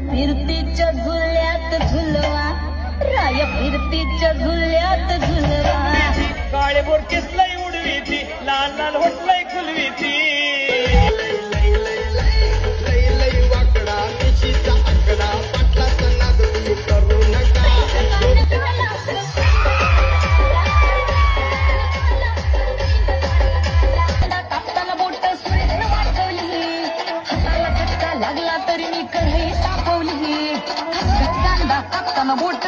फिरतीच्या झुल्यात झुलवा राय फिरतीच्या झुल्यात झुलवा काळे बोरकेस लई उडवी ती लाल लाल होट लई खुलवी ती लई वाकडा निशीचा आकडा पाटलाचा नाद तुम्ही करू नका कापताना बोट सुरेन वाचवली हाताला झटका लागला तरी मी कढई तापवली कांदा कापताना बोट